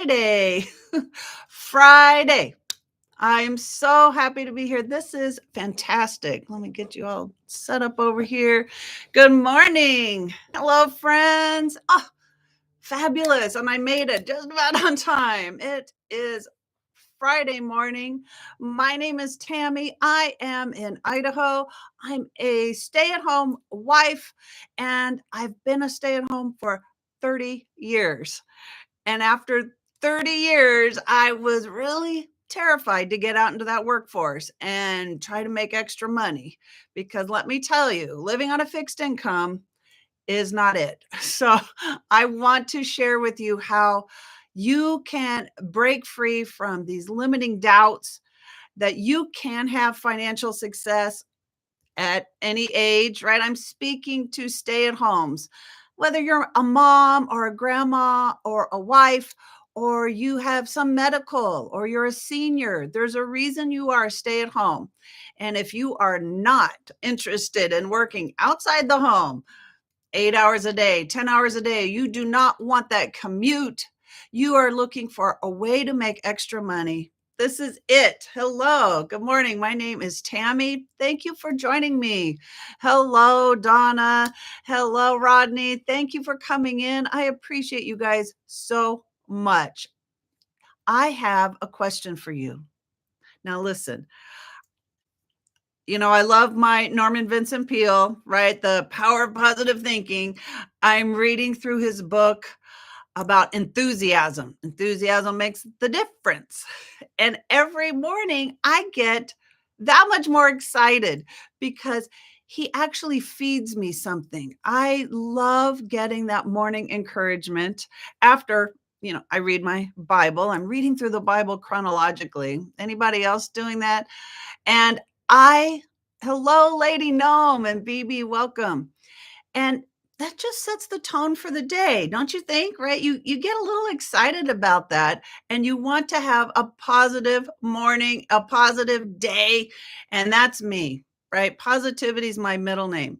Friday. Friday. I am so happy to be here. This is fantastic. Let me get you all set up over here. Good morning. Hello, friends. Oh, fabulous. And I made it just about on time. It is Friday morning. My name is Tammy. I am in Idaho. I'm a stay at home wife, and I've been a stay at home for 30 years. And after 30 years, I was really terrified to get out into that workforce and try to make extra money because let me tell you, living on a fixed income is not it. So I want to share with you how you can break free from these limiting doubts that you can have financial success at any age, right? I'm speaking to stay at homes, whether you're a mom or a grandma or a wife, or you have some medical, or you're a senior. There's a reason you are stay at home. And if you are not interested in working outside the home, 8 hours a day, 10 hours a day, you do not want that commute. You are looking for a way to make extra money. This is it. Hello. Good morning. My name is Tammy. Thank you for joining me. Hello, Donna. Hello, Rodney. Thank you for coming in. I appreciate you guys so much. I have a question for you. Now, listen, I love my Norman Vincent Peale, right? The Power of Positive Thinking. I'm reading through his book about enthusiasm. Enthusiasm makes the difference. And every morning I get that much more excited because he actually feeds me something. I love getting that morning encouragement after, I read my Bible. I'm reading through the Bible chronologically. Anybody else doing that? And hello, Lady Gnome and BB, welcome. And that just sets the tone for the day, don't you think? Right? You get a little excited about that, and you want to have a positive morning, a positive day, and that's me. Right? Positivity is my middle name.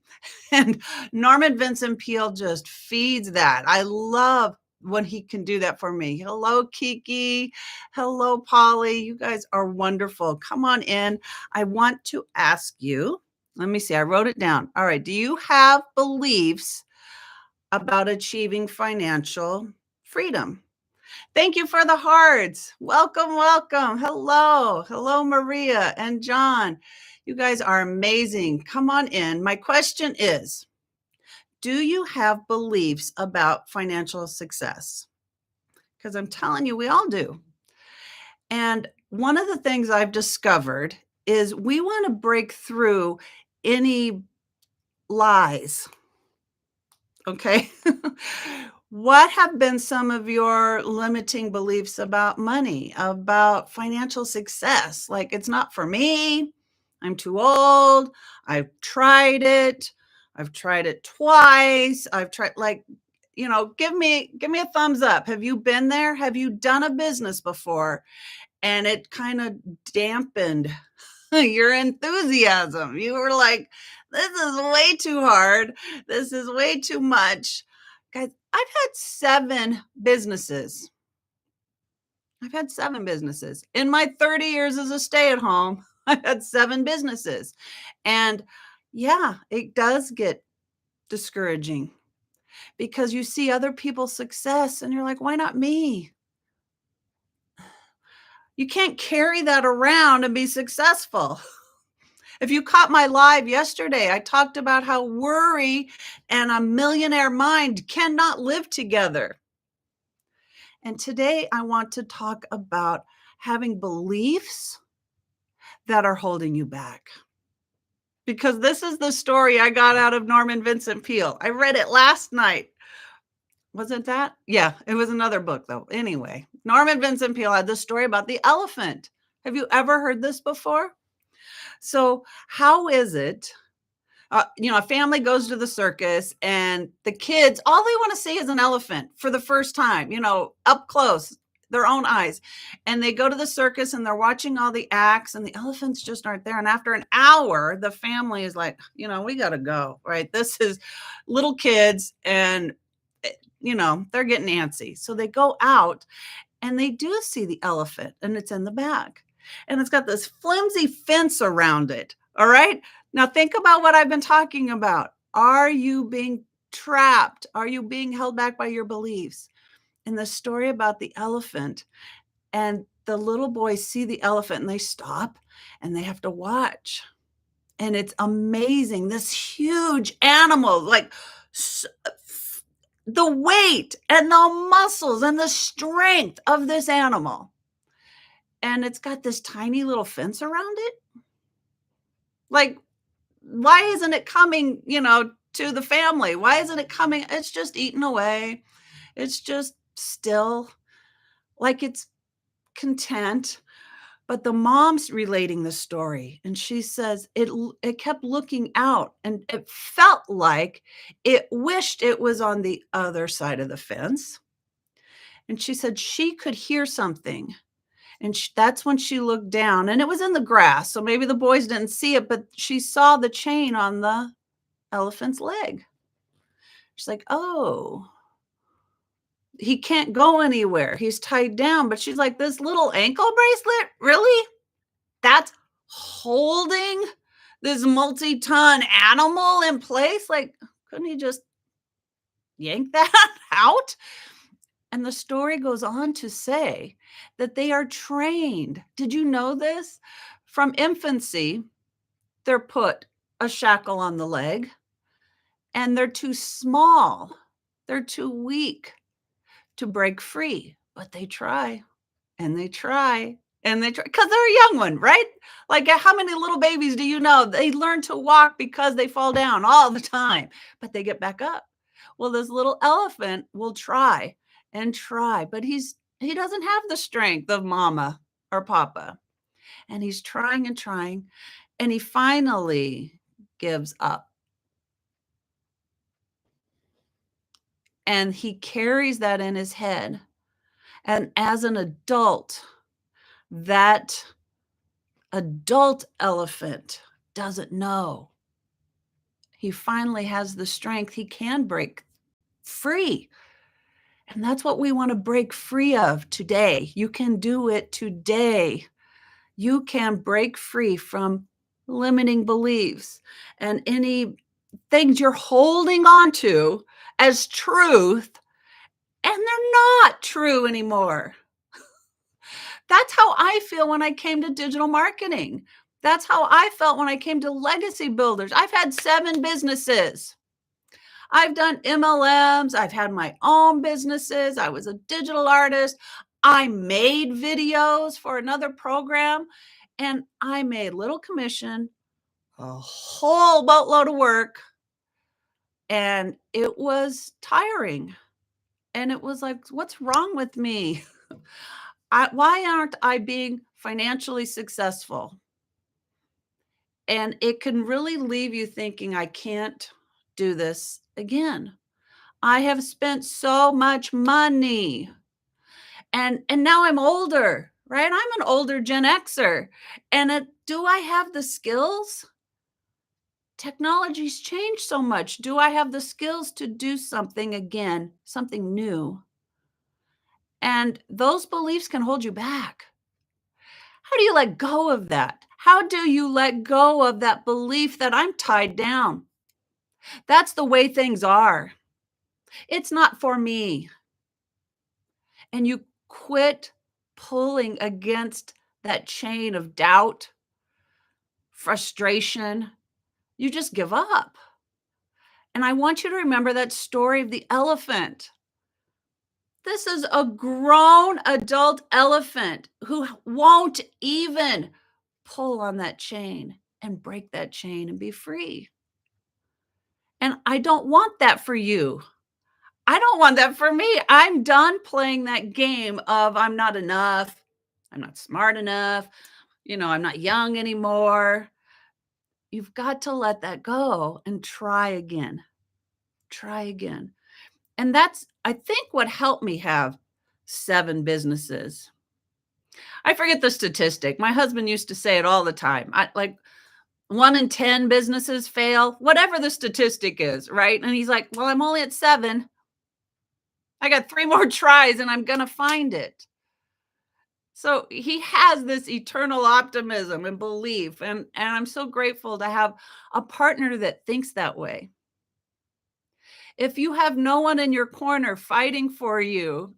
And Norman Vincent Peale just feeds that. I love when he can do that for me. Hello, Kiki. Hello, Polly. You guys are wonderful. Come on in. I want to ask you, let me see, I wrote it down. All right. Do you have beliefs about achieving financial freedom? Thank you for the hearts. Welcome, welcome. Hello. Hello, Maria and John. You guys are amazing. Come on in. My question is, do you have beliefs about financial success? Because I'm telling you, we all do. And one of the things I've discovered is we want to break through any lies. Okay. What have been some of your limiting beliefs about money, about financial success? Like, it's not for me. I'm too old. I've tried it. I've tried it twice. I've tried, like, give me a thumbs up. Have you been there? Have you done a business before and it kind of dampened your enthusiasm? You were like, this is way too hard. This is way too much. Guys, I've had 7 businesses. I've had 7 businesses. In my 30 years as a stay at home, I've had 7 businesses. And yeah, it does get discouraging because you see other people's success and you're like, why not me? You can't carry that around and be successful. If you caught my live yesterday, I talked about how worry and a millionaire mind cannot live together. And today I want to talk about having beliefs that are holding you back. Because this is the story I got out of Norman Vincent Peale. I read it last night. Wasn't that? Yeah, it was another book though. Anyway, Norman Vincent Peale had this story about the elephant. Have you ever heard this before? So, how is it? A family goes to the circus and the kids, all they want to see is an elephant for the first time, up close, their own eyes. And they go to the circus and they're watching all the acts and the elephants just aren't there. And after an hour, the family is like, we got to go, right? This is little kids and, they're getting antsy. So they go out and they do see the elephant, and it's in the back. And it's got this flimsy fence around it. All right. Now think about what I've been talking about. Are you being trapped? Are you being held back by your beliefs? In the story about the elephant, and the little boys see the elephant and they stop and they have to watch. And it's amazing. This huge animal, like the weight and the muscles and the strength of this animal. And it's got this tiny little fence around it. Like, why isn't it coming, to the family? Why isn't it coming? It's just eating away. It's just still, like it's content. But the mom's relating the story, and she says it kept looking out, and it felt like it wished it was on the other side of the fence. And she said she could hear something. And that's when she looked down, and it was in the grass. So maybe the boys didn't see it, but she saw the chain on the elephant's leg. She's like, oh, he can't go anywhere. He's tied down. But she's like, this little ankle bracelet? Really? That's holding this multi-ton animal in place? Like, couldn't he just yank that out? And the story goes on to say that they are trained. Did you know this? From infancy, they're put a shackle on the leg, and they're too small. They're too weak to break free, but they try and they try and they try because they're a young one, right? Like, how many little babies do you know? They learn to walk because they fall down all the time, but they get back up. Well, this little elephant will try and try, but he doesn't have the strength of mama or papa. And he's trying and trying, and he finally gives up. And he carries that in his head. And as an adult, that adult elephant doesn't know. He finally has the strength. He can break free. And that's what we want to break free of today. You can do it today. You can break free from limiting beliefs and any things you're holding on to as truth, and they're not true anymore. That's how I feel when I came to digital marketing. That's how I felt when I came to Legacy Builders. I've had 7 businesses. I've done MLMs. I've had my own businesses. I was a digital artist. I made videos for another program, and I made little commission, a whole boatload of work, and it was tiring. And it was like, what's wrong with me? Why aren't I being financially successful? And it can really leave you thinking, I can't do this again. I have spent so much money. And now I'm older, right? I'm an older Gen Xer. And do I have the skills? Technology's changed so much. Do I have the skills to do something again, something new? And those beliefs can hold you back. How do you let go of that? How do you let go of that belief that I'm tied down? That's the way things are. It's not for me. And you quit pulling against that chain of doubt, frustration. You just give up. And I want you to remember that story of the elephant. This is a grown adult elephant who won't even pull on that chain and break that chain and be free. And I don't want that for you. I don't want that for me. I'm done playing that game of I'm not enough. I'm not smart enough. I'm not young anymore. You've got to let that go and try again. Try again. And that's, I think, what helped me have 7 businesses. I forget the statistic. My husband used to say it all the time. 1 in 10 businesses fail, whatever the statistic is, right? And he's like, well, I'm only at 7. I got 3 more tries and I'm going to find it. So he has this eternal optimism and belief, and I'm so grateful to have a partner that thinks that way. If you have no one in your corner fighting for you,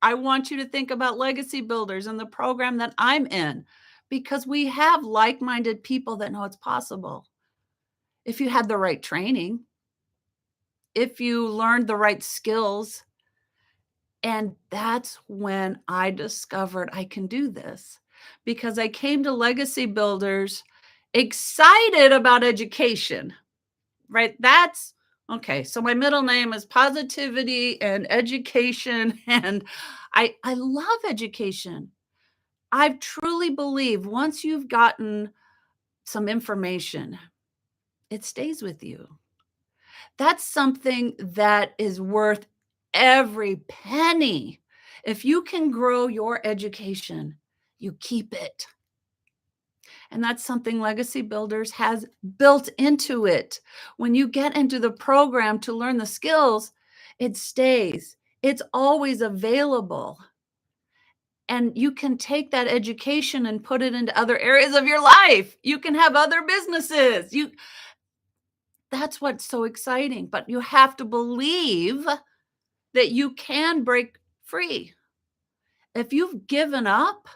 I want you to think about Legacy Builders and the program that I'm in, because we have like-minded people that know it's possible. If you had the right training, if you learned the right skills, and that's when I discovered I can do this, because I came to Legacy Builders excited about education, right? That's okay. So my middle name is positivity and education, and I love education. I truly believe once you've gotten some information, it stays with you. That's something that is worth every penny. If you can grow your education, you keep it. And that's something Legacy Builders has built into it. When you get into the program to learn the skills, it stays. It's always available. And you can take that education and put it into other areas of your life. You can have other businesses. You That's what's so exciting, but you have to believe that you can break free. If you've given up,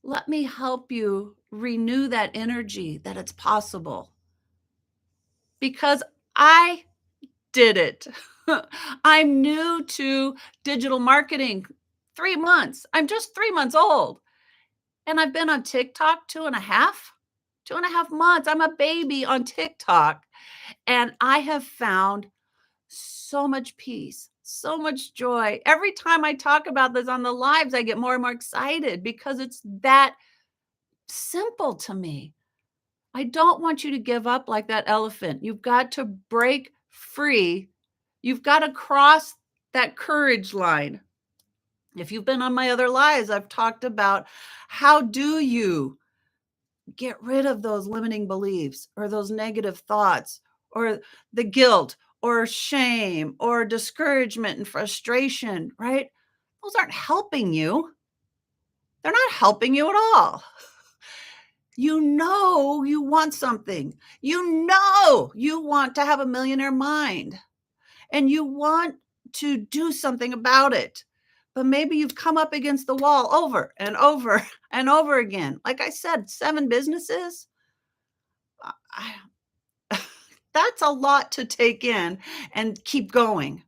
let me help you renew that energy that it's possible, because I did it. I'm new to digital marketing 3 months. I'm just 3 months old, and I've been on TikTok 2.5 months. I'm a baby on TikTok, and I have found so much peace, so much joy. Every time I talk about this on the lives, I get more and more excited because it's that simple to me. I don't want you to give up like that elephant. You've got to break free. You've got to cross that courage line. If you've been on my other lives, I've talked about how do you get rid of those limiting beliefs or those negative thoughts or the guilt or shame or discouragement and frustration, right? Those aren't helping you. They're not helping you at all. You know you want something. You know you want to have a millionaire mind and you want to do something about it. But maybe you've come up against the wall over and over and over again. Like I said, 7 businesses. I, that's a lot to take in and keep going.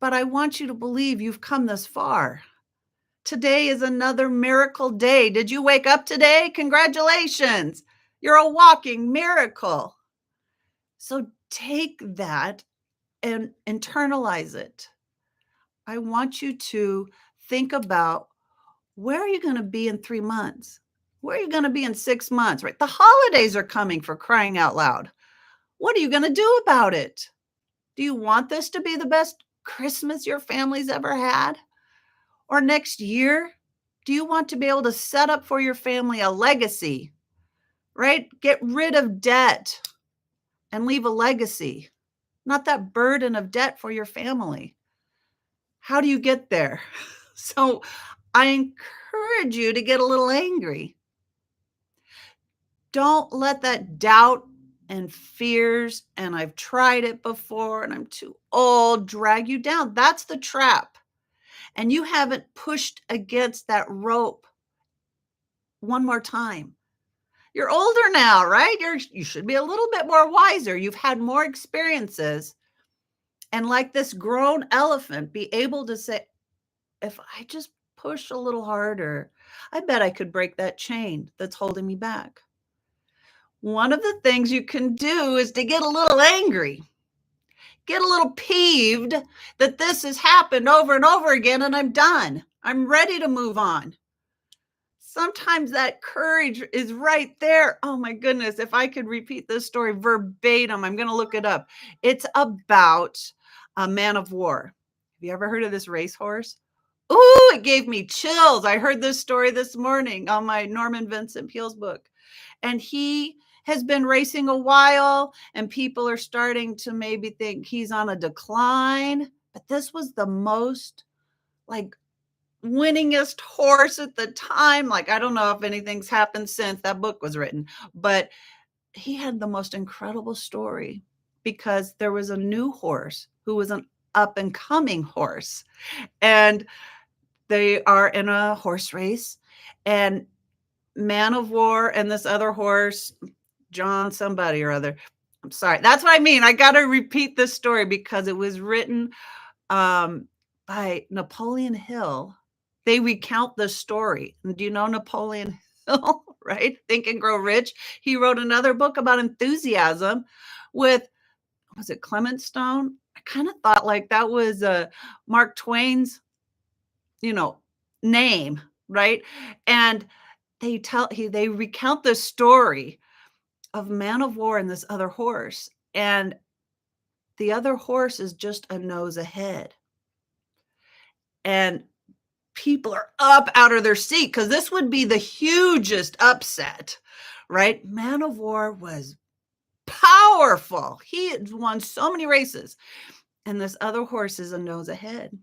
But I want you to believe you've come this far. Today is another miracle day. Did you wake up today? Congratulations. You're a walking miracle. So take that and internalize it. I want you to think about, where are you going to be in 3 months? Where are you going to be in 6 months, right? The holidays are coming, for crying out loud. What are you going to do about it? Do you want this to be the best Christmas your family's ever had? Or next year, do you want to be able to set up for your family a legacy, right? Get rid of debt and leave a legacy, not that burden of debt for your family. How do you get there? So I encourage you to get a little angry. Don't let that doubt and fears, and I've tried it before and I'm too old, drag you down. That's the trap. And you haven't pushed against that rope one more time. You're older now, right? You should be a little bit more wiser. You've had more experiences. And like this grown elephant, be able to say, if I just push a little harder, I bet I could break that chain that's holding me back. One of the things you can do is to get a little angry, get a little peeved that this has happened over and over again, and I'm done. I'm ready to move on. Sometimes that courage is right there. Oh my goodness, if I could repeat this story verbatim, I'm going to look it up. It's about a man of war. Have you ever heard of this racehorse? Ooh, it gave me chills. I heard this story this morning on my Norman Vincent Peale's book. And he has been racing a while, and people are starting to maybe think he's on a decline. But this was the most like winningest horse at the time. Like, I don't know if anything's happened since that book was written, but he had the most incredible story because there was a new horse who was an up and coming horse. And they are in a horse race, and Man of War and this other horse, John somebody or other. I'm sorry. That's what I mean. I got to repeat this story because it was written by Napoleon Hill. They recount the story. And do you know Napoleon Hill, right? Think and Grow Rich. He wrote another book about enthusiasm with, was it Clement Stone? I kind of thought like that was Mark Twain's, name, right? And they recount the story of Man of War and this other horse, and the other horse is just a nose ahead. And people are up out of their seat because this would be the hugest upset, right? Man of War was powerful. He had won so many races, and this other horse is a nose ahead.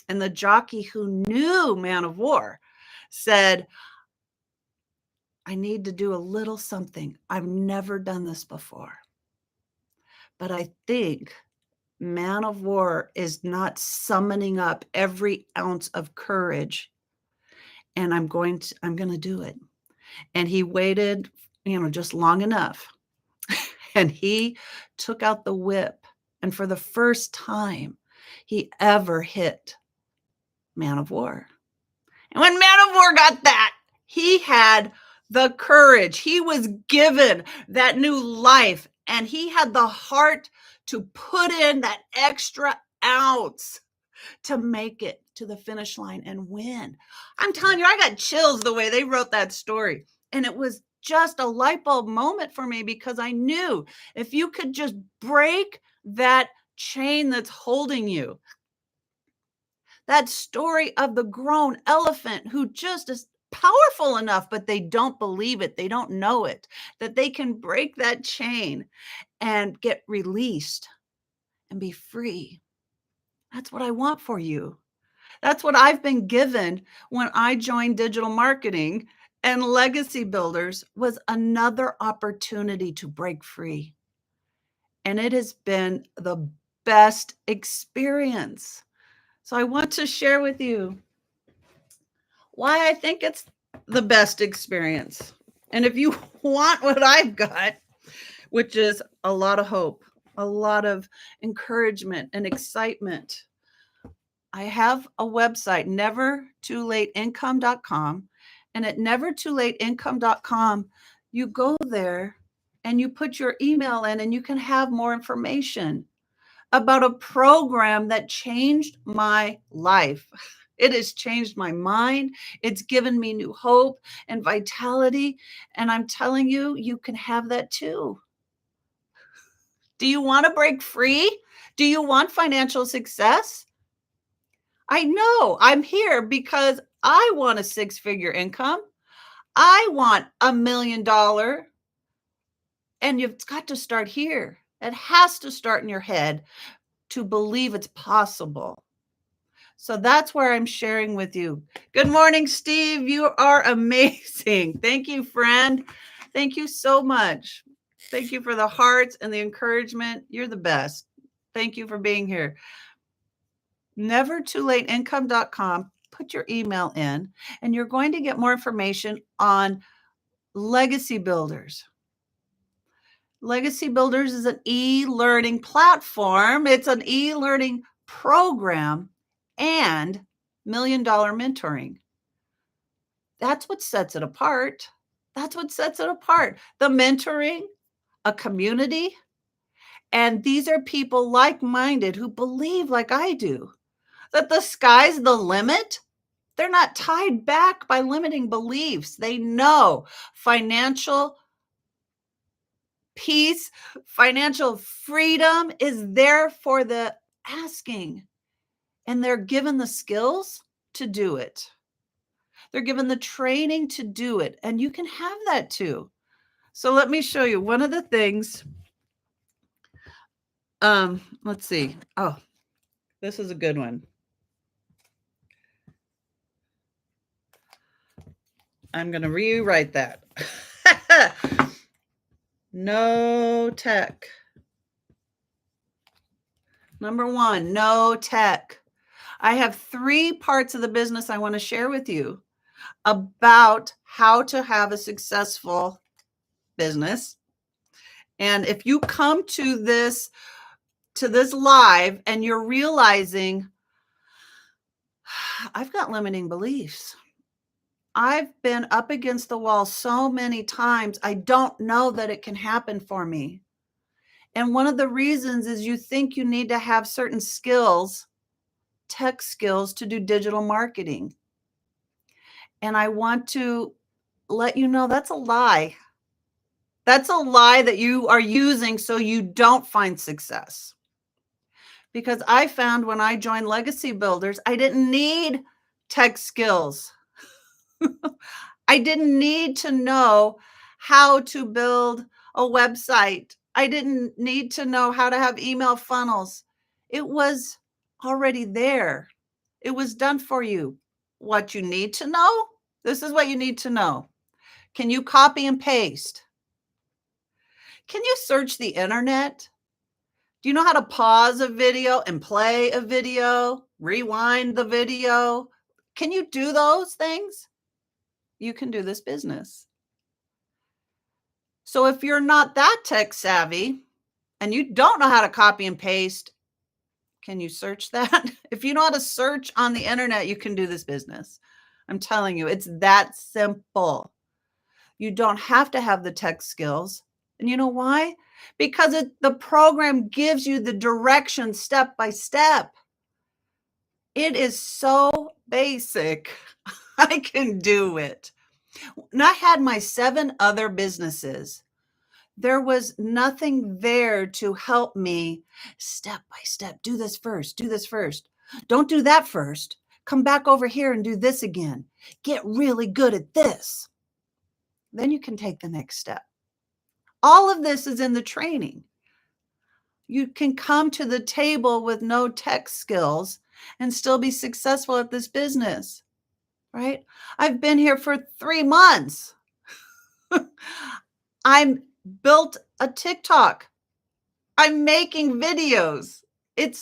And the jockey who knew Man of War said, I need to do a little something. I've never done this before. But I think Man of War is not summoning up every ounce of courage. And I'm going to do it. And he waited, just long enough. And he took out the whip. And for the first time he ever hit Man of War. And when Man of War got that, he had the courage. He was given that new life, and he had the heart to put in that extra ounce to make it to the finish line and win. I'm telling you, I got chills the way they wrote that story. And it was just a light bulb moment for me because I knew if you could just break that chain that's holding you, that story of the grown elephant who just is powerful enough, but they don't believe it. They don't know it, that they can break that chain and get released and be free. That's what I want for you. That's what I've been given when I joined digital marketing, and Legacy Builders was another opportunity to break free. And it has been the best experience. So I want to share with you why I think it's the best experience. And if you want what I've got, which is a lot of hope, a lot of encouragement and excitement, I have a website, nevertoolateincome.com. And at nevertoolateincome.com, you go there and you put your email in and you can have more information about a program that changed my life. It has changed my mind. It's given me new hope and vitality. And I'm telling you, you can have that too. Do you want to break free? Do you want financial success? I know I'm here because I want a six-figure income. I want $1 million. And you've got to start here. It has to start in your head to believe it's possible. So that's where I'm sharing with you. Good morning, Steve. You are amazing. Thank you, friend. Thank you so much. Thank you for the hearts and the encouragement. You're the best. Thank you for being here. Nevertoolateincome.com. Put your email in, and you're going to get more information on Legacy Builders. Legacy Builders is an e-learning platform. It's an e-learning program and $1 million mentoring. That's what sets it apart. That's what sets it apart. The mentoring, a community, and these are people like-minded who believe like I do that the sky's the limit. They're not tied back by limiting beliefs. They know financial peace, financial freedom is there for the asking. And they're given the skills to do it. They're given the training to do it. And you can have that too. So let me show you one of the things. Let's see. Oh, this is a good one. I'm going to rewrite that. No tech. Number one, no tech. I have 3 parts of the business I want to share with you about how to have a successful business. And if you come to this live and you're realizing, I've got limiting beliefs. I've been up against the wall so many times, I don't know that it can happen for me. And one of the reasons is you think you need to have certain skills, tech skills, to do digital marketing. And I want to let you know that's a lie. That's a lie that you are using so you don't find success. Because I found when I joined Legacy Builders, I didn't need tech skills. I didn't need to know how to build a website. I didn't need to know how to have email funnels. It was already there. It was done for you. What you need to know, this is what you need to know. Can you copy and paste? Can you search the internet? Do you know how to pause a video and play a video, rewind the video? Can you do those things? You can do this business. So if you're not that tech savvy and you don't know how to copy and paste, can you search that? If you know how to search on the internet, you can do this business. I'm telling you, it's that simple. You don't have to have the tech skills. And you know why? Because the program gives you the direction step by step. It is so basic. I can do it. And I had my 7 other businesses. There was nothing there to help me step by step. Do this first. Do this first. Don't do that first. Come back over here and do this again. Get really good at this. Then you can take the next step. All of this is in the training. You can come to the table with no tech skills and still be successful at this business, right? I've been here for 3 months. I'm built a TikTok. I'm making videos. You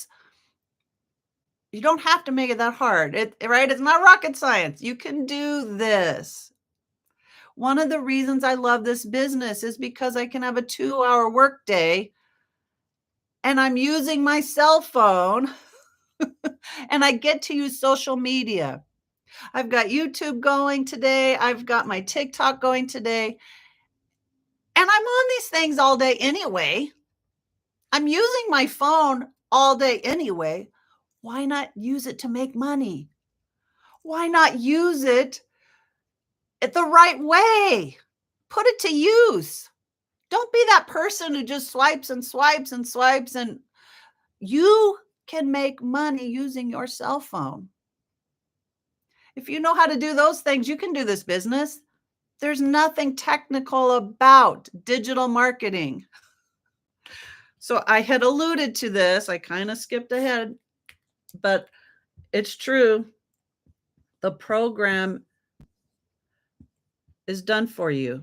don't have to make it that hard, right? It's not rocket science. You can do this. One of the reasons I love this business is because I can have a 2-hour workday and I'm using my cell phone and I get to use social media. I've got YouTube going today. I've got my TikTok going today. And I'm on these things all day anyway. I'm using my phone all day anyway. Why not use it to make money? Why not use it the right way? Put it to use. Don't be that person who just swipes and swipes and swipes. And you can make money using your cell phone. If you know how to do those things, you can do this business. There's nothing technical about digital marketing. So I had alluded to this. I kind of skipped ahead, but it's true. The program is done for you.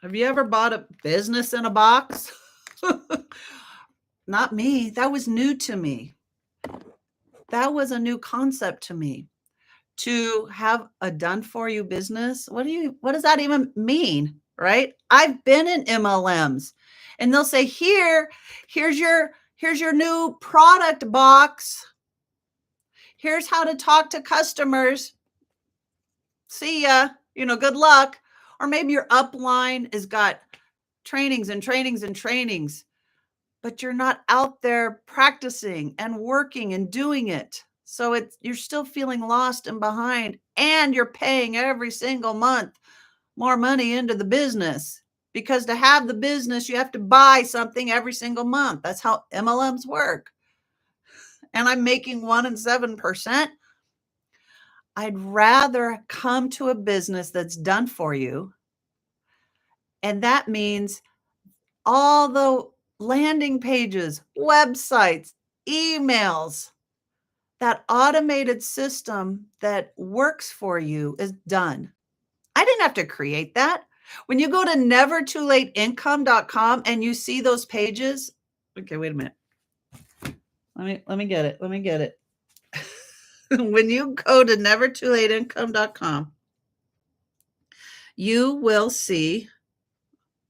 Have you ever bought a business in a box? Not me. That was new to me. That was a new concept to me. To have a done for you business. What does that even mean? Right? I've been in MLMs and they'll say, here's your new product box. Here's how to talk to customers. See ya, good luck. Or maybe your upline has got trainings and trainings and trainings, but you're not out there practicing and working and doing it. So you're still feeling lost and behind, and you're paying every single month more money into the business, because to have the business, you have to buy something every single month. That's how MLMs work. And I'm making 1% and 7%. I'd rather come to a business that's done for you. And that means all the landing pages, websites, emails, That automated system that works for you is done. I didn't have to create that. When you go to nevertoolateincome.com and you see those pages, okay, wait a minute. Let me get it. Let me get it. When you go to nevertoolateincome.com, you will see,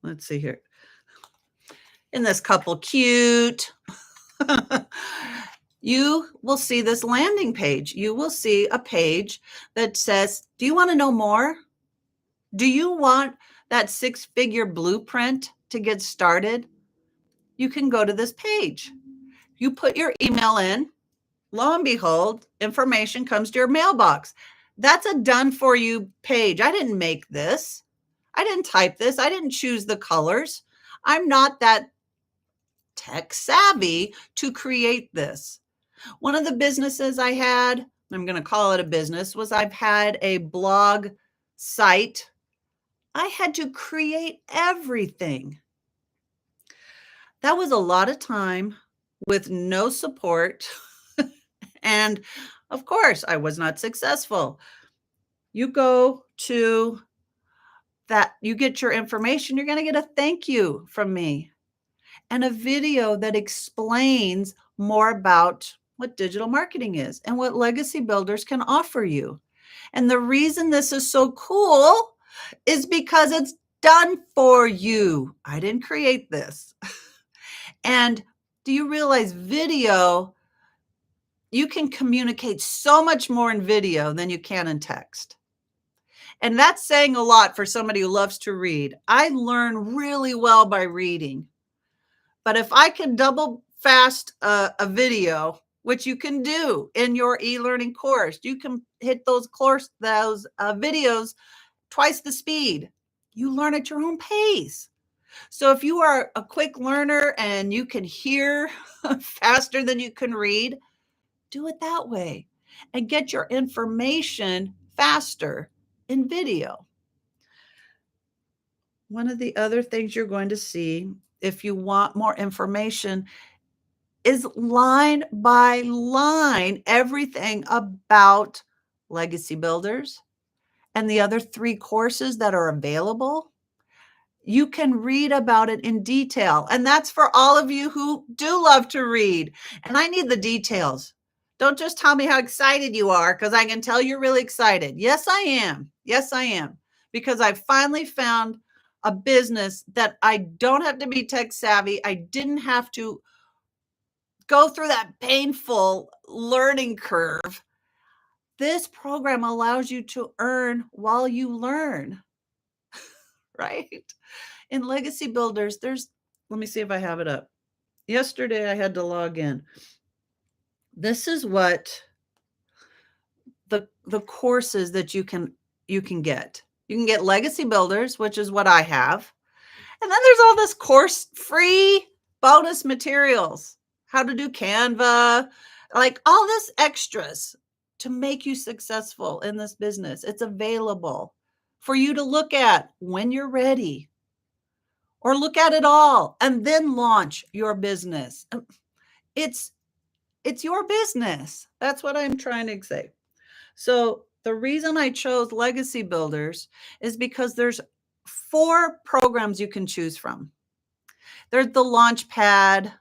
let's see here. Isn't this couple cute? You will see this landing page. You will see a page that says, do you want to know more? Do you want that six-figure blueprint to get started? You can go to this page. You put your email in, lo and behold, information comes to your mailbox. That's a done for you page. I didn't make this. I didn't type this. I didn't choose the colors. I'm not that tech savvy to create this. One of the businesses I had, I'm going to call it a business, was I've had a blog site. I had to create everything. That was a lot of time with no support. And of course, I was not successful. You go to that, you get your information, you're going to get a thank you from me and a video that explains more about what digital marketing is and what Legacy Builders can offer you. And the reason this is so cool is because it's done for you. I didn't create this. And do you realize video, you can communicate so much more in video than you can in text. And that's saying a lot for somebody who loves to read. I learn really well by reading. But if I can double fast a video, which you can do in your e-learning course, you can hit those videos twice the speed. You learn at your own pace. So if you are a quick learner and you can hear faster than you can read, do it that way and get your information faster in video. One of the other things you're going to see if you want more information is line by line everything about Legacy Builders and the other 3 courses that are available. You can read about it in detail. And that's for all of you who do love to read. And I need the details. Don't just tell me how excited you are, because I can tell you're really excited. Yes, I am. Yes, I am. Because I finally found a business that I don't have to be tech savvy. I didn't have to go through that painful learning curve. This program allows you to earn while you learn, right? In Legacy Builders, let me see if I have it up. Yesterday, I had to log in. This is what the courses that you can get. You can get Legacy Builders, which is what I have. And then there's all this course free bonus materials, how to do Canva, like all this extras to make you successful in this business. It's available for you to look at when you're ready, or look at it all and then launch your business. It's your business. That's what I'm trying to say. So the reason I chose Legacy Builders is because there's 4 programs you can choose from. There's the Launchpad,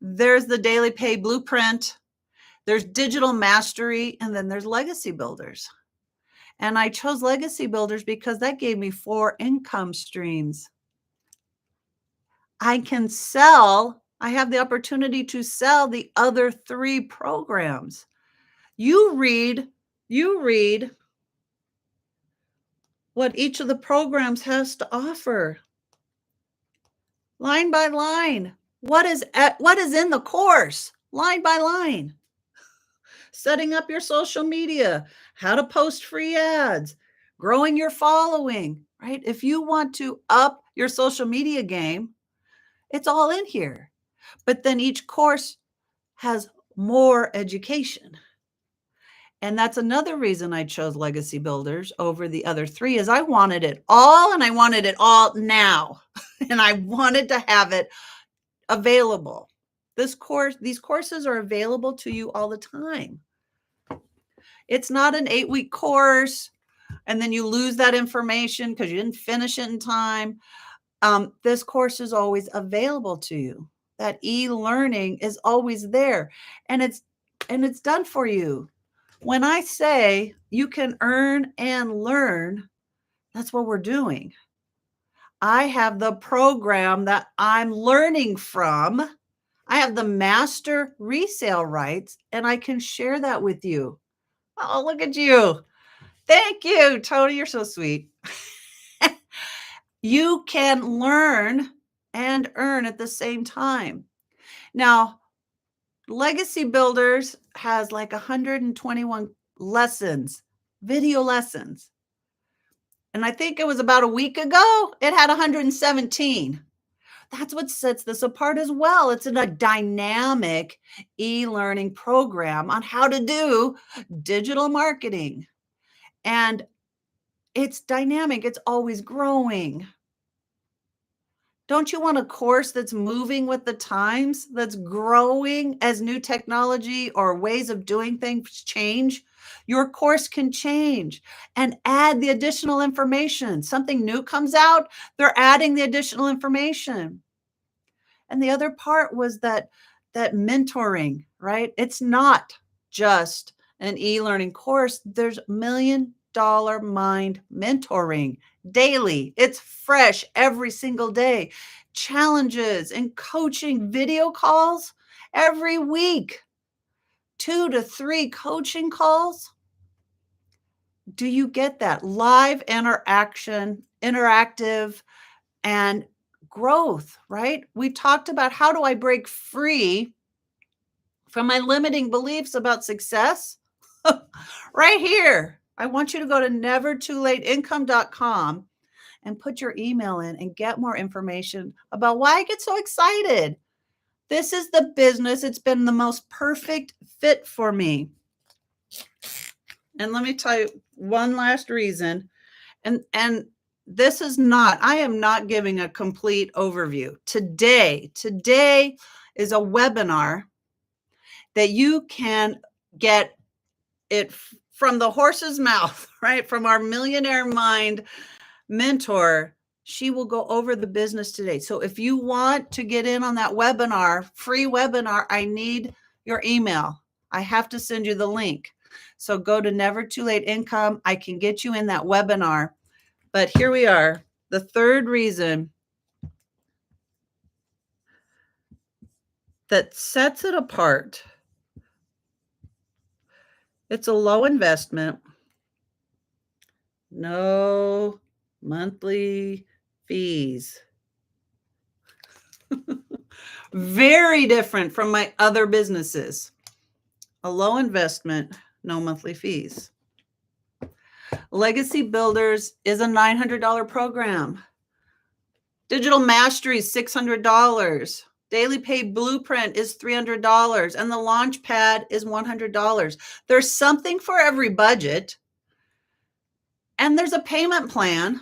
there's the Daily Pay Blueprint, there's Digital Mastery, and then there's Legacy Builders. And I chose Legacy Builders because that gave me 4 income streams. I can sell, I have the opportunity to sell the other 3 programs. You read what each of the programs has to offer. Line by line. What is in the course? Line by line. Setting up your social media, how to post free ads, growing your following, right? If you want to up your social media game, it's all in here. But then each course has more education. And that's another reason I chose Legacy Builders over the other 3 is I wanted it all, and I wanted it all now. And I wanted to have it available. These courses are available to you all the time. It's not an 8-week course and then you lose that information because you didn't finish it in time. This course is always available to you. That e-learning is always there, and it's done for you. When I say you can earn and learn, that's what we're doing. I have the program that I'm learning from. I have the master resale rights, and I can share that with you. Oh, look at you. Thank you, Tony. You're so sweet. You can learn and earn at the same time. Now, Legacy Builders has like 121 lessons, video lessons. And I think it was about a week ago, it had 117. That's what sets this apart as well. It's a dynamic e-learning program on how to do digital marketing. And it's dynamic. It's always growing. Don't you want a course that's moving with the times, that's growing as new technology or ways of doing things change? Your course can change and add the additional information. Something new comes out, they're adding the additional information. And the other part was that mentoring, right? It's not just an e-learning course. There's $1 Million Mind mentoring daily. It's fresh every single day. Challenges and coaching video calls every week. 2 to 3 coaching calls. Do you get that? Live interaction, interactive, and growth, right? We talked about how do I break free from my limiting beliefs about success? Right here. I want you to go to nevertoolateincome.com and put your email in and get more information about why I get so excited. This is the business. It's been the most perfect fit for me. And let me tell you one last reason. And this is not, I am not giving a complete overview. Today is a webinar that you can get it from the horse's mouth, right? From our Millionaire Mind mentor. She will go over the business today. So if you want to get in on that webinar, free webinar, I need your email. I have to send you the link. So go to Never Too Late Income. I can get you in that webinar. But here we are. The third reason that sets it apart. It's a low investment, no monthly fees. Very different from my other businesses. A low investment, no monthly fees. Legacy Builders is a $900 program. Digital Mastery is $600. Daily Pay Blueprint is $300, and the Launchpad is $100. There's something for every budget, and there's a payment plan.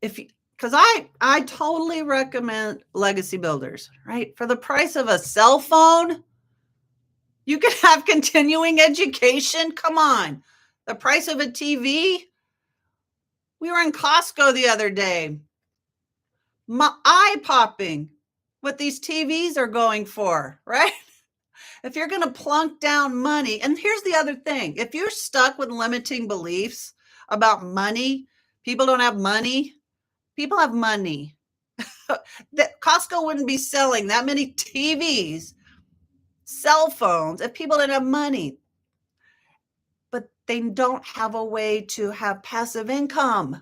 Because I totally recommend Legacy Builders, right? For the price of a cell phone, you can have continuing education. Come on. The price of a TV. We were in Costco the other day. My eye popping what these TVs are going for, right? If you're going to plunk down money, and here's the other thing. If you're stuck with limiting beliefs about money, people don't have money. People have money. Costco wouldn't be selling that many TVs, cell phones, if people didn't have money. But they don't have a way to have passive income.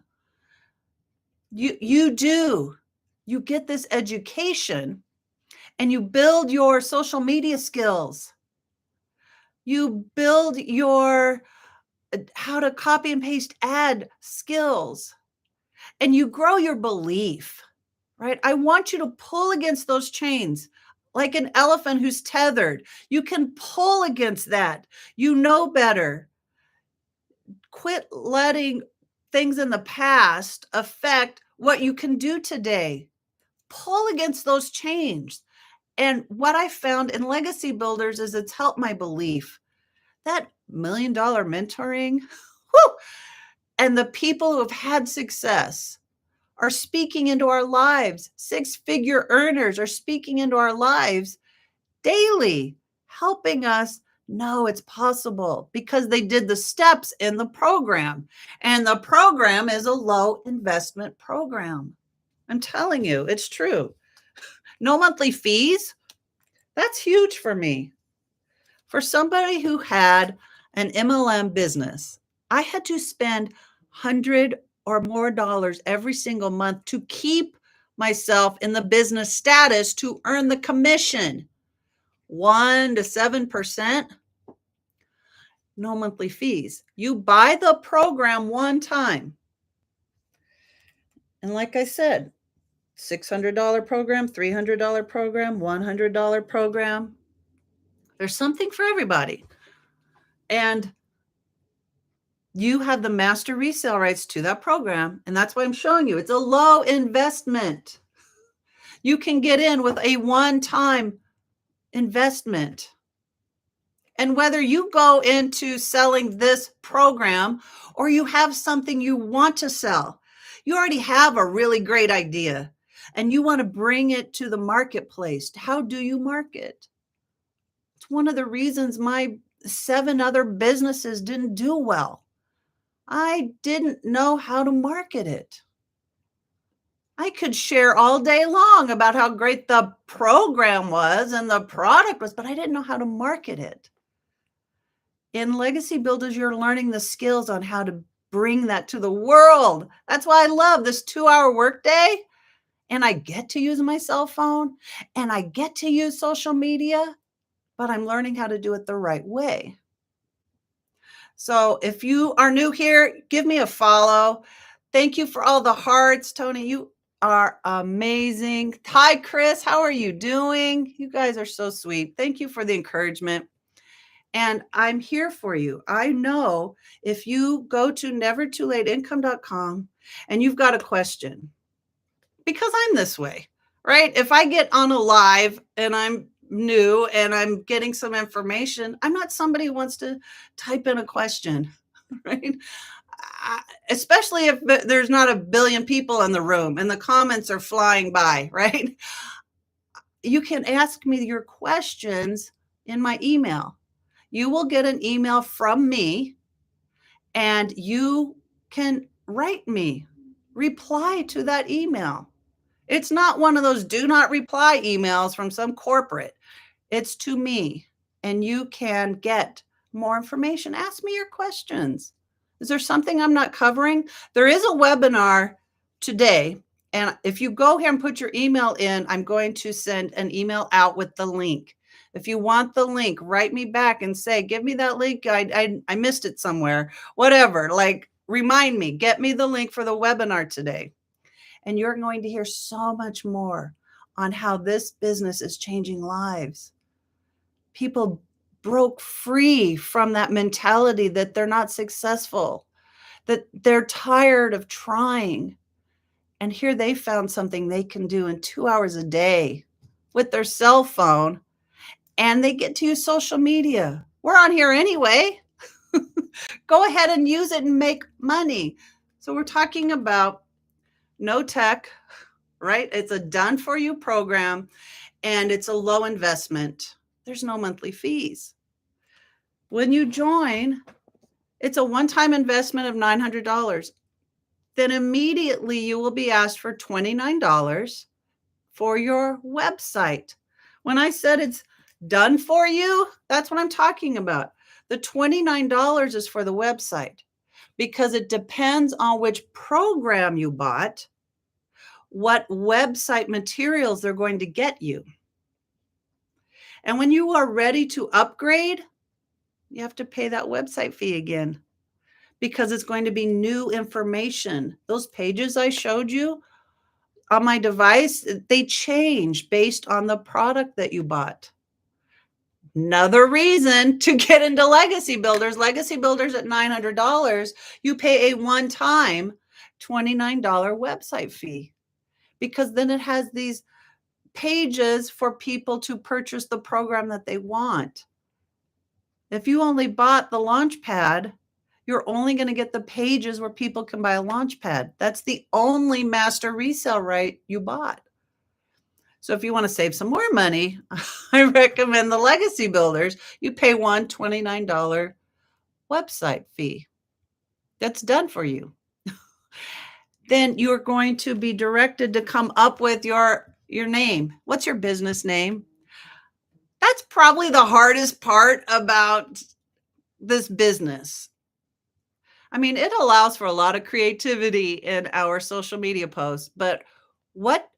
You do. You get this education and you build your social media skills. You build your how to copy and paste ad skills. And you grow your belief, right? I want you to pull against those chains like an elephant who's tethered. You can pull against that. You know better. Quit letting things in the past affect what you can do today. Pull against those chains And what I found in Legacy Builders is it's helped my belief that $1 million mentoring, whew, and the people who have had success are speaking into our lives. Six-figure earners are speaking into our lives daily, helping us know it's possible because they did the steps in the program. And the program is a low investment program. I'm telling you, it's true. No monthly fees. That's huge for me. For somebody who had an MLM business, I had to spend 100 or more dollars every single month to keep myself in the business status to earn the commission. 1 to 7%, no monthly fees. You buy the program one time. And like I said, $600 program, $300 program, $100 program. There's something for everybody. And you have the master resale rights to that program. And that's why I'm showing you. It's a low investment. You can get in with a one-time investment. And whether you go into selling this program or you have something you want to sell, you already have a really great idea and you want to bring it to the marketplace. How do you market? It's one of the reasons my 7 other businesses didn't do well. I didn't know how to market it. I could share all day long about how great the program was and the product was, but I didn't know how to market it. In Legacy Builders, you're learning the skills on how to bring that to the world. That's why I love this 2-hour workday. And I get to use my cell phone and I get to use social media, but I'm learning how to do it the right way. So if you are new here, give me a follow. Thank you for all the hearts. Tony, you are amazing. Hi, Chris. How are you doing? You guys are so sweet. Thank you for the encouragement. And I'm here for you. I know if you go to nevertoolateincome.com and you've got a question, because I'm this way, right? If I get on a live and I'm new and I'm getting some information, I'm not somebody who wants to type in a question, right? Especially if there's not a billion people in the room and the comments are flying by, right? You can ask me your questions in my email. You will get an email from me and you can write me, reply to that email. It's not one of those do not reply emails from some corporate. It's to me, and you can get more information. Ask me your questions. Is there something I'm not covering? There is a webinar today, and if you go here and put your email in, I'm going to send an email out with the link. If you want the link, write me back and say, give me that link. I missed it somewhere, whatever. Like, remind me, get me the link for the webinar today. And you're going to hear so much more on how this business is changing lives. People broke free from that mentality that they're not successful, that they're tired of trying. And here they found something they can do in 2 hours a day with their cell phone, and they get to use social media. We're on here anyway. Go ahead and use it and make money. So we're talking about no tech, right? It's a done for you program and it's a low investment. There's no monthly fees. When you join, it's a one-time investment of $900. Then immediately you will be asked for $29 for your website. When I said it's done for you, that's what I'm talking about. The $29 is for the website because it depends on which program you bought, what website materials they're going to get you. And when you are ready to upgrade, you have to pay that website fee again because it's going to be new information. Those pages I showed you on my device, they change based on the product that you bought. Another reason to get into Legacy Builders. Legacy Builders at $900, you pay a one-time $29 website fee because then it has these pages for people to purchase the program that they want. If you only bought the Launchpad, you're only going to get the pages where people can buy a Launchpad. That's the only master resale right you bought. So if you want to save some more money, I recommend the Legacy Builders. You pay one $29 website fee. That's done for you. Then you're going to be directed to come up with your name. What's your business name? That's probably the hardest part about this business. I mean, it allows for a lot of creativity in our social media posts, but what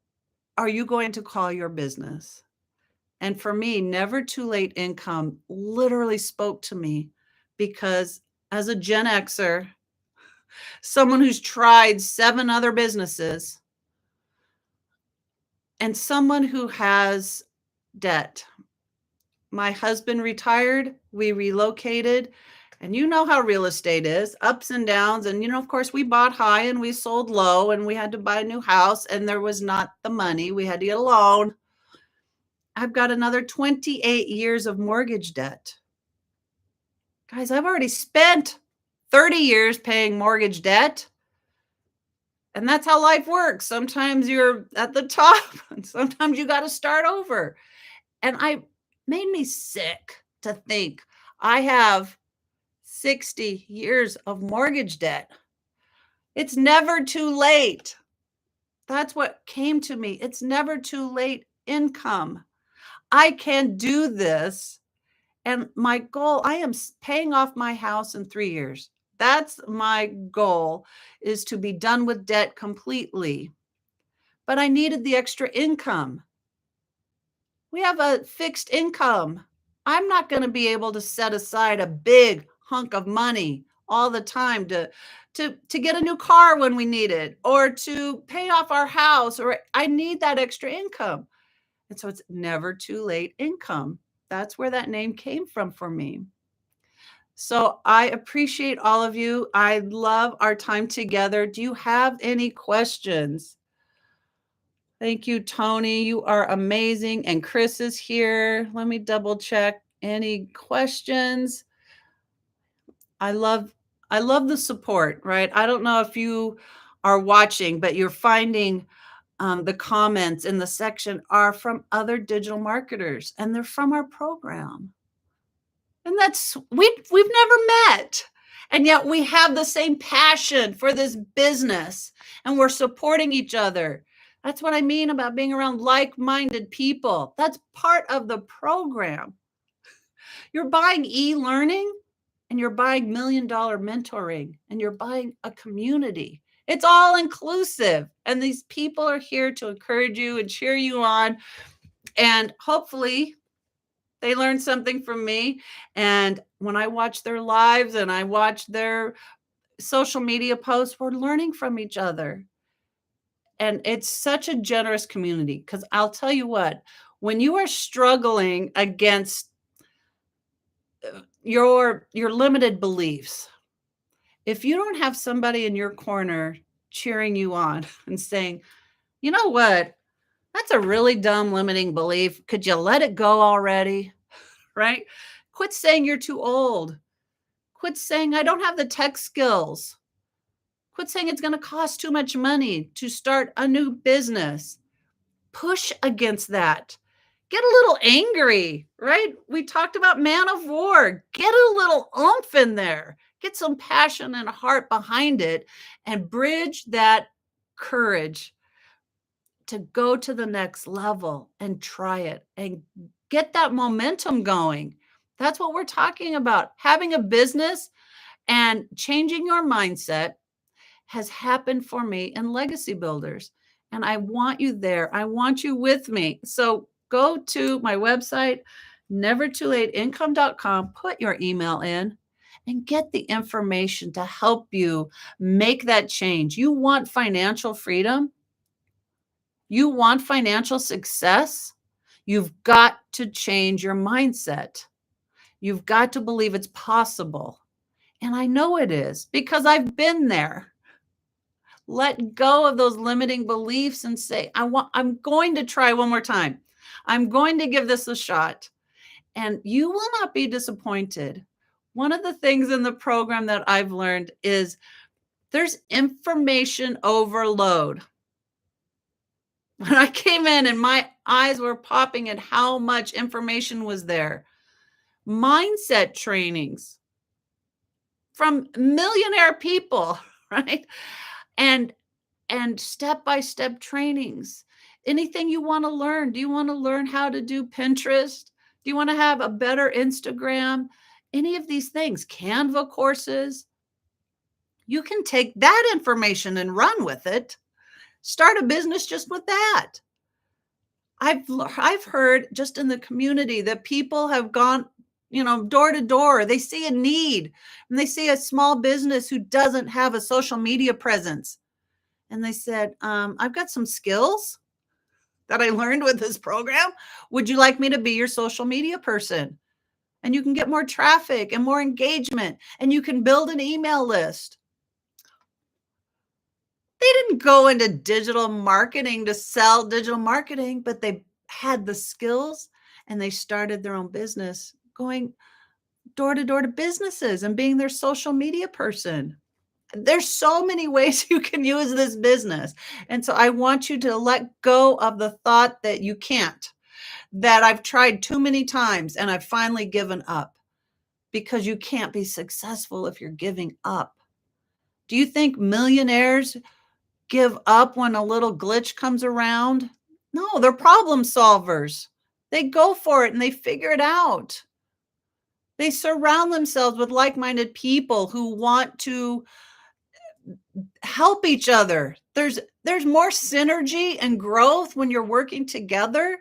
are you going to call your business? And for me, Never Too Late Income literally spoke to me because as a Gen Xer, someone who's tried 7 other businesses, and someone who has debt. My husband retired, we relocated, and you know how real estate is, ups and downs. And, of course, we bought high and we sold low, and we had to buy a new house, and there was not the money. We had to get a loan. I've got another 28 years of mortgage debt. Guys, I've already spent 30 years paying mortgage debt. And that's how life works. Sometimes you're at the top, and sometimes you got to start over. And I made me sick to think I have 60 years of mortgage debt. It's never too late. That's what came to me. It's never too late income. I can do this. And my goal, I am paying off my house in 3 years. That's my goal, is to be done with debt completely. But I needed the extra income. We have a fixed income. I'm not going to be able to set aside a big hunk of money all the time to get a new car when we need it, or to pay off our house, or I need that extra income. And so it's Never Too Late Income. That's where that name came from for me. So I appreciate all of you. I love our time together. Do you have any questions? Thank you, Tony. You are amazing. And Chris is here. Let me double check. Any questions? I love the support, right? I don't know if you are watching, but you're finding the comments in the section are from other digital marketers, and they're from our program. And that's, we've never met. And yet we have the same passion for this business, and we're supporting each other. That's what I mean about being around like-minded people. That's part of the program. You're buying e-learning, and you're buying $1 million mentoring, and you're buying a community. It's all inclusive. And these people are here to encourage you and cheer you on. And hopefully they learn something from me. And when I watch their lives and I watch their social media posts, we're learning from each other. And it's such a generous community, because I'll tell you what, when you are struggling against your limited beliefs, if you don't have somebody in your corner cheering you on and saying, you know what, that's a really dumb limiting belief. Could you let it go already? Right? Quit saying you're too old. Quit saying I don't have the tech skills. Quit saying it's going to cost too much money to start a new business. Push against that. Get a little angry, right? We talked about Man of War. Get a little oomph in there. Get some passion and heart behind it, and bridge that courage to go to the next level and try it and get that momentum going. That's what we're talking about. Having a business and changing your mindset has happened for me in Legacy Builders. And I want you there. I want you with me. So go to my website, nevertoolateincome.com, put your email in, and get the information to help you make that change. You want financial freedom? You want financial success? You've got to change your mindset. You've got to believe it's possible. And I know it is, because I've been there. Let go of those limiting beliefs and say, I'm going to try one more time. I'm going to give this a shot. And you will not be disappointed. One of the things in the program that I've learned is there's information overload. When I came in and my eyes were popping at how much information was there. Mindset trainings from millionaire people, right? And step-by-step trainings. Anything you want to learn. Do you want to learn how to do Pinterest? Do you want to have a better Instagram? Any of these things, Canva courses. You can take that information and run with it. Start a business just with that. I've heard just in the community that people have gone, door to door. They see a need and they see a small business who doesn't have a social media presence. And they said, I've got some skills that I learned with this program. Would you like me to be your social media person? And you can get more traffic and more engagement, and you can build an email list. They didn't go into digital marketing to sell digital marketing, but they had the skills and they started their own business going door to door to businesses and being their social media person. There's so many ways you can use this business. And so I want you to let go of the thought that you can't, that I've tried too many times and I've finally given up, because you can't be successful if you're giving up. Do you think millionaires give up when a little glitch comes around? No, they're problem solvers. They go for it and they figure it out. They surround themselves with like-minded people who want to help each other. There's more synergy and growth when you're working together.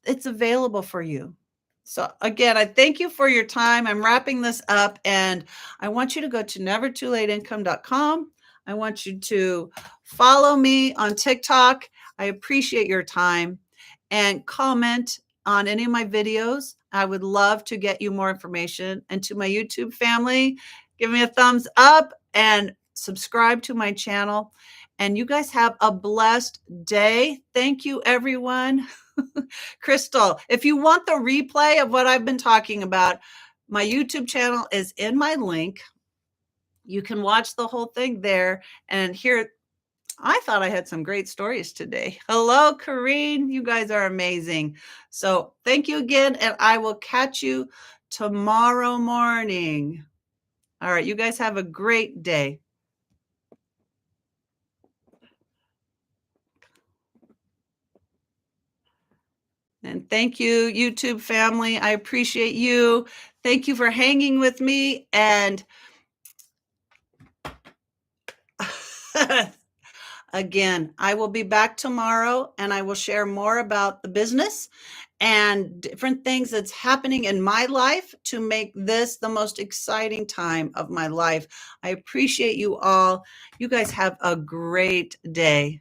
It's available for you. So again, I thank you for your time. I'm wrapping this up and I want you to go to nevertoolateincome.com. I want you to follow me on TikTok. I appreciate your time, and comment on any of my videos. I would love to get you more information. And to my YouTube family, give me a thumbs up and subscribe to my channel. And you guys have a blessed day. Thank you, everyone. Crystal, if you want the replay of what I've been talking about, my YouTube channel is in my link. You can watch the whole thing there and hear. I thought I had some great stories today. Hello, Kareen. You guys are amazing. So thank you again, and I will catch you tomorrow morning. All right, you guys have a great day. And thank you, YouTube family. I appreciate you. Thank you for hanging with me. And again, I will be back tomorrow and I will share more about the business and different things that's happening in my life to make this the most exciting time of my life. I appreciate you all. You guys have a great day.